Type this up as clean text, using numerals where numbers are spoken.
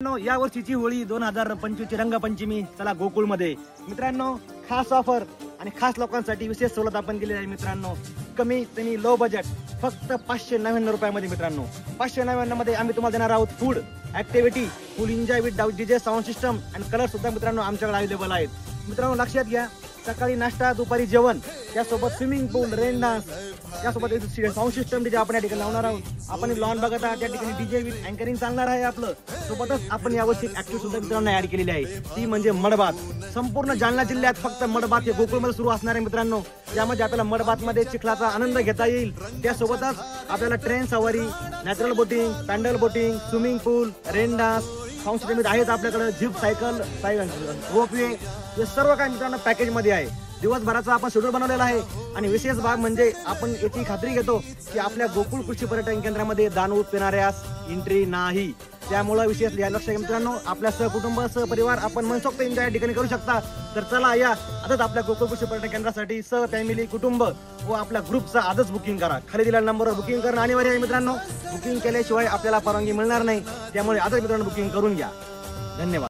या वर्षीची होळी 2025 ची रंगपंचमी चला गोकुळमध्ये मित्रांनो खास ऑफर आणि खास लोकांसाठी विशेष सवलत आपण केली आहे मित्रांनो. कमी आणि लो बजेट फक्त 599 रुपयामध्ये मित्रांनो. 599 मध्ये आम्ही तुम्हाला देणार आहोत food activity full enjoy with DJ sound system आणि कलर सुद्धा मित्रांनो आमच्याकडे अवेलेबल आहेत. मित्रांनो लक्षात घ्या, सकाळी नाश्ता दुपारी जेवण त्यासोबत स्विमिंग पूल रेन डान्स त्यासोबत साऊंड सिस्टम जे आपण या ठिकाणी लावणार आहोत. आपण लॉन बघत आहात त्या ठिकाणी डीजे विथ अँकरिंग चालणार आहे आपलं. सोबतच आपण यावर्षी ऍक्टिव्ह सुद्धा मित्रांनो ऍड केलेली आहे, ती म्हणजे मडबात. संपूर्ण जालना जिल्ह्यात फक्त मडबात हे गोकुळमध्ये सुरू असणार आहे मित्रांनो. यामध्ये आपल्याला मडबात मध्ये चिखलाचा आनंद घेता येईल. त्यासोबतच आपल्याला ट्रेन सवारी, natural boating, pedal boating, swimming pool, rain dance, sound system आहेत आपल्याकडे, जीप सायकल, रोपवे, हे सर्व काही मित्रांनो पॅकेज मध्ये आहे. दिवसभराचा आपण शेड्यूल बनवलेला आहे आणि विशेष भाग म्हणजे आपण याची खात्री घेतो की आपल्या गोकुळ कृषी पर्यटन केंद्रामध्ये दानूर पिणाऱ्यास एंट्री नाही. त्यामुळे विशेष लक्ष घ्या मित्रांनो. आपल्या सहकुटुंब सहपरिवार आपण मनसोक्त एन्जॉय या ठिकाणी करू शकता. तर चला या आजच आपल्या गोकुळ कृषी पर्यटन केंद्रासाठी सह फॅमिली कुटुंब व आपल्या ग्रुपचा आजच बुकिंग करा. खाली दिलेल्या नंबरवर बुकिंग करणं अनिवार्य आहे मित्रांनो. बुकिंग केल्याशिवाय आपल्याला परवानगी मिळणार नाही. त्यामुळे आजच मित्रांनो बुकिंग करून घ्या. धन्यवाद.